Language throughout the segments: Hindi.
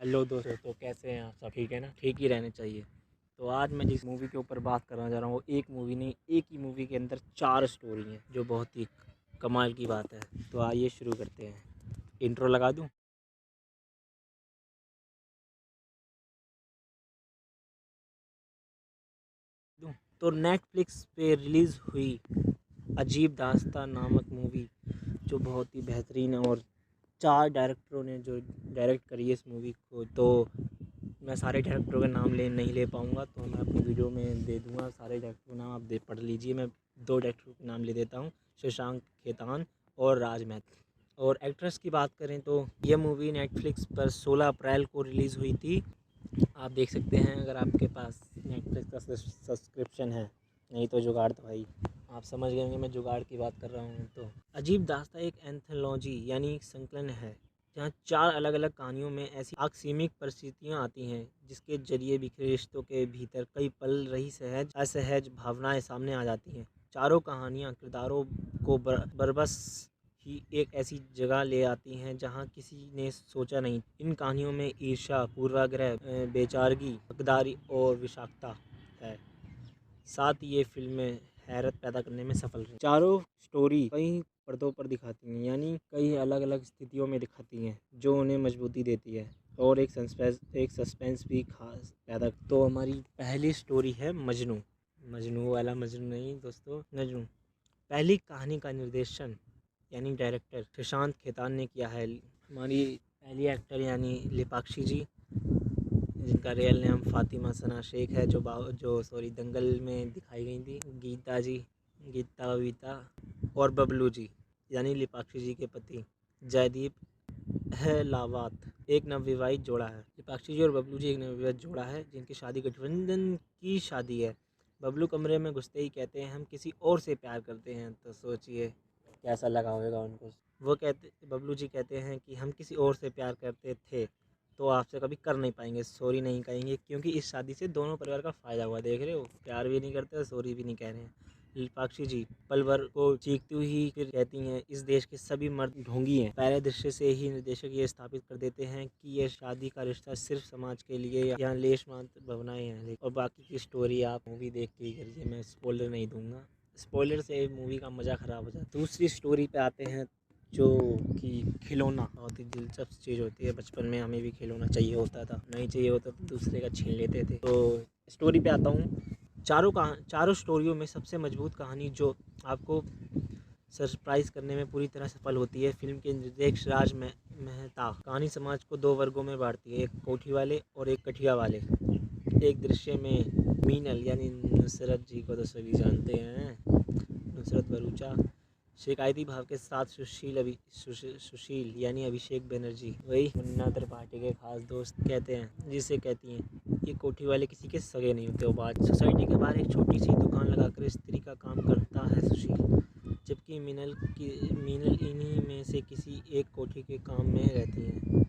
हेलो दोस्तों, तो कैसे हैं आप सब? ठीक है ना? ठीक ही रहने चाहिए। तो आज मैं जिस मूवी के ऊपर बात करना चाह रहा हूँ वो एक मूवी नहीं, एक ही मूवी के अंदर 4 स्टोरी हैं जो बहुत ही कमाल की बात है। तो आइए शुरू करते हैं। इंट्रो लगा दूँ? तो नेटफ्लिक्स पे रिलीज़ हुई अजीब दास्तां नामक मूवी जो बहुत ही बेहतरीन है, और 4 डायरेक्टरों ने जो डायरेक्ट करी है इस मूवी को। तो मैं सारे डायरेक्टरों के नाम नहीं ले पाऊँगा, तो मैं अपनी वीडियो में दे दूँगा सारे डायरेक्टरों के नाम, आप पढ़ लीजिए। मैं 2 डायरेक्टरों के नाम ले देता हूँ, शशांक खेतान और राज मेहता। और एक्ट्रेस की बात करें तो यह मूवी नेटफ्लिक्स पर 16 अप्रैल को रिलीज़ हुई थी। आप देख सकते हैं अगर आपके पास नेटफ्लिक्स का सब्सक्रिप्शन है, नहीं तो जुगाड़ तो भाई आप समझ गए होंगे मैं जुगाड़ की बात कर रहा हूँ। तो अजीब दास्तां एक एंथोलॉजी यानी एक संकलन है जहाँ 4 अलग अलग कहानियों में ऐसी आकस्मिक परिस्थितियाँ आती हैं जिसके जरिए बिखरे रिश्तों के भीतर कई पल रही सहज असहज भावनाएं सामने आ जाती हैं। चारों कहानियाँ किरदारों को बरबस ही एक ऐसी जगह ले आती हैं जहां किसी ने सोचा नहीं। इन कहानियों में ईर्ष्या, पूर्वाग्रह, बेचारगी, हकदारी और विषाक्तता है। साथ ही ये फिल्में हैरत पैदा करने में सफल रही। चारों स्टोरी कई पर्दों पर दिखाती हैं, यानी कई अलग अलग स्थितियों में दिखाती हैं जो उन्हें मजबूती देती है और एक सस्पेंस भी खास पैदा। तो हमारी पहली स्टोरी है मजनू। मजनू वाला मजनू नहीं दोस्तों, मजनू। पहली कहानी का निर्देशन यानी डायरेक्टर शशांक खेतान ने किया है। हमारी पहली एक्टर यानी लिपाक्षी जी, जिनका रियल नेम फ़ातिमा सना शेख है, जो दंगल में दिखाई गई थी। गीता जी, गीता वीता। और बबलू जी यानी लिपाक्षी जी के पति जयदीप लावात एक नवविवाहित जोड़ा है। लिपाक्षी जी और बबलू जी एक नवविवाहित जोड़ा है जिनकी शादी गठबंधन की शादी है। बबलू कमरे में घुसते ही कहते हैं हम किसी और से प्यार करते हैं। तो सोचिए कैसा लगा होगा उनको। वो कहते बबलू जी कहते हैं कि हम किसी और से प्यार करते थे तो आपसे कभी कर नहीं पाएंगे, सॉरी नहीं कहेंगे, क्योंकि इस शादी से दोनों परिवार का फ़ायदा हुआ। देख रहे हो, प्यार भी नहीं करते और सॉरी भी नहीं कह रहे हैं। लिपाक्षी जी पल भर को चीखती हुई फिर कहती हैं इस देश के सभी मर्द ढोंगी हैं। पहले दृश्य से ही निर्देशक ये स्थापित कर देते हैं कि यह शादी का रिश्ता सिर्फ समाज के लिए या लेश मात्र भावनाएं हैं। और बाकी की स्टोरी आप मूवी देख के ही करिए, मैं स्पॉइलर नहीं दूंगा। स्पॉइलर से मूवी का मज़ा ख़राब हो जाता है। दूसरी स्टोरी पे आते हैं जो कि खिलौना बहुत ही दिलचस्प चीज़ होती है। बचपन में हमें भी खिलौना चाहिए होता था, नहीं चाहिए होता तो दूसरे का छीन लेते थे। तो स्टोरी पे आता हूँ। चारों स्टोरियों में सबसे मजबूत कहानी जो आपको सरप्राइज़ करने में पूरी तरह सफल होती है, फिल्म के निर्देशक मेहता। कहानी समाज को 2 वर्गों में बांटती है, एक कोठी वाले और एक कठिया वाले। एक दृश्य में मीनल यानी नुसरत जी को तो सभी जानते हैं, नुसरत भरूचा शिकायती भाव के साथ सुशील यानी अभिषेक बनर्जी, वही मुन्ना त्रिपाठी के खास दोस्त कहते हैं, जिसे कहती हैं ये कोठी वाले किसी के सगे नहीं होते। वो बात सोसाइटी के बाहर एक छोटी सी दुकान लगाकर स्त्री का काम करता है सुशील, जबकि मीनल इन्हीं में से किसी एक कोठी के काम में रहती हैं।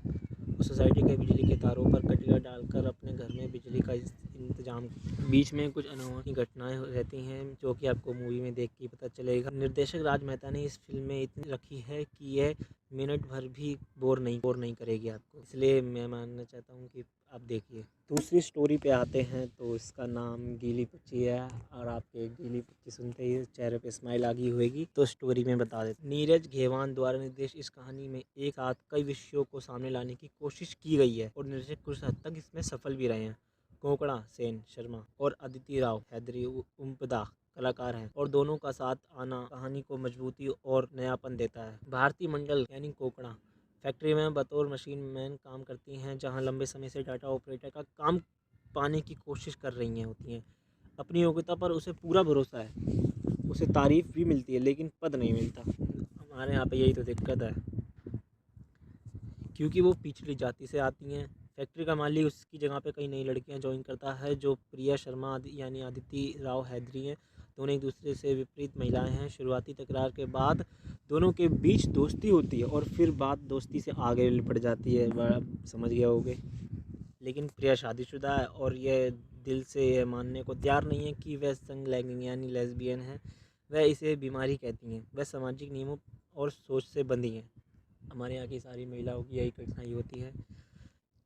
वो सोसाइटी के बिजली के तारों पर कटिया डालकर अपने घर में बिजली का इंतजाम। बीच में कुछ अनहोनी घटनाएं रहती हैं जो कि आपको मूवी में देख के पता चलेगा। निर्देशक राज मेहता ने इस फिल्म में इतनी रखी है कि यह मिनट भर भी बोर नहीं करेगी आपको, इसलिए मैं मानना चाहता हूँ कि आप देखिए। दूसरी स्टोरी पे आते हैं तो इसका नाम गीली पच्ची है, और आपके गीली पच्ची सुनते ही चेहरे पे स्माइल आ गई होगी। तो स्टोरी में बता देते, नीरज घेवान द्वारा निर्देशित इस कहानी में एक साथ कई विषयों को सामने लाने की कोशिश की गई है और निर्देशक कुछ हद तक इसमें सफल भी रहे हैं। कोंकणा सेन शर्मा और अदिति राव हैदरी उम्पदा कलाकार हैं, और दोनों का साथ आना कहानी को मजबूती और नयापन देता है। भारती मंडल यानी कोंकणा फैक्ट्री में बतौर मशीन मैन काम करती हैं, जहां लंबे समय से डाटा ऑपरेटर का काम पाने की कोशिश कर रही होती हैं। अपनी योग्यता पर उसे पूरा भरोसा है, उसे तारीफ भी मिलती है लेकिन पद नहीं मिलता। हमारे यहाँ पे यही तो दिक्कत है, क्योंकि वो पिछड़ी जाति से आती हैं। फैक्ट्री का मालिक उसकी जगह पे कई नई लड़कियां ज्वाइन करता है जो प्रिया शर्मा यानी अदिति राव हैदरी हैं। दोनों एक दूसरे से विपरीत महिलाएं हैं। शुरुआती तकरार के बाद दोनों के बीच दोस्ती होती है और फिर बात दोस्ती से आगे लिपट जाती है, बड़ा समझ गए होगे। लेकिन प्रिया शादीशुदा है और यह दिल से यह मानने को तैयार नहीं है कि वह संग लैंगिक यानी लेस्बियन है। वह इसे बीमारी कहती हैं। वह सामाजिक नियमों और सोच से बंधी हैं। हमारे यहाँ की सारी महिलाओं की यही कठिनाई होती है।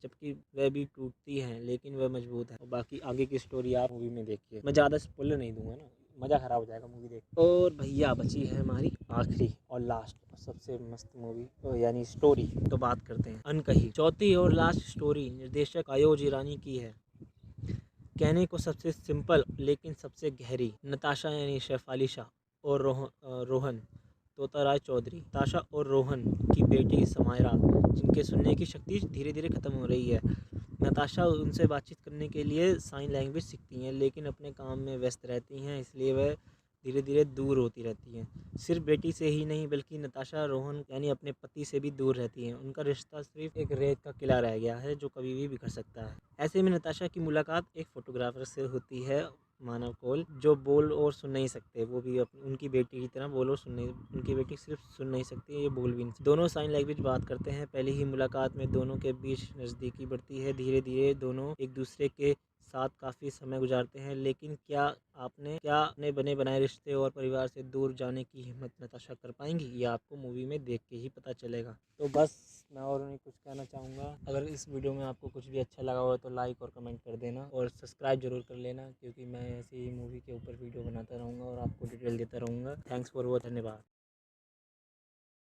जबकि वह भी टूटती हैं लेकिन वह मजबूत है। और बाकी आगे की स्टोरी आप मूवी में देखिए, मैं ज़्यादा स्पॉइलर नहीं दूंगा ना, मज़ा ख़राब हो जाएगा मूवी देख। और भैया बची है हमारी आखिरी और लास्ट और सबसे मस्त मूवी यानी स्टोरी, तो बात करते हैं अनकही। चौथी और लास्ट स्टोरी निर्देशक आयोज ईरानी की है। कहने को सबसे सिंपल लेकिन सबसे गहरी। नताशा यानी शेफाली शाह और रोहन तोताराय चौधरी, ताशा और रोहन की बेटी समायरा, जिनके सुनने की शक्ति धीरे धीरे ख़त्म हो रही है। नताशा उनसे बातचीत करने के लिए साइन लैंग्वेज सीखती हैं लेकिन अपने काम में व्यस्त रहती हैं, इसलिए वह धीरे धीरे दूर होती रहती हैं। सिर्फ बेटी से ही नहीं बल्कि नताशा रोहन यानी अपने पति से भी दूर रहती हैं। उनका रिश्ता सिर्फ एक रेत का किला रह गया है जो कभी भी बिखर सकता है। ऐसे में नताशा की मुलाकात एक फ़ोटोग्राफर से होती है, मानव कौल, जो बोल और सुन नहीं सकते। वो भी उनकी बेटी की तरह बोल और सुन नहीं, उनकी बेटी सिर्फ सुन नहीं सकती है, ये बोल भी नहीं सकती। दोनों साइन लैंग्वेज बात करते हैं। पहली ही मुलाकात में दोनों के बीच नज़दीकी बढ़ती है। धीरे धीरे दोनों एक दूसरे के साथ काफ़ी समय गुजारते हैं। लेकिन क्या अपने बने बनाए रिश्ते और परिवार से दूर जाने की हिम्मत नताशा कर पाएंगी, ये आपको मूवी में देख के ही पता चलेगा। तो बस मैं और नहीं कुछ कहना चाहूँगा। अगर इस वीडियो में आपको कुछ भी अच्छा लगा हो तो लाइक और कमेंट कर देना और सब्सक्राइब जरूर कर लेना, क्योंकि मैं ऐसे ही मूवी के ऊपर वीडियो बनाता रहूँगा और आपको डिटेल देता रहूँगा। थैंक्स फॉर वॉच, धन्यवाद।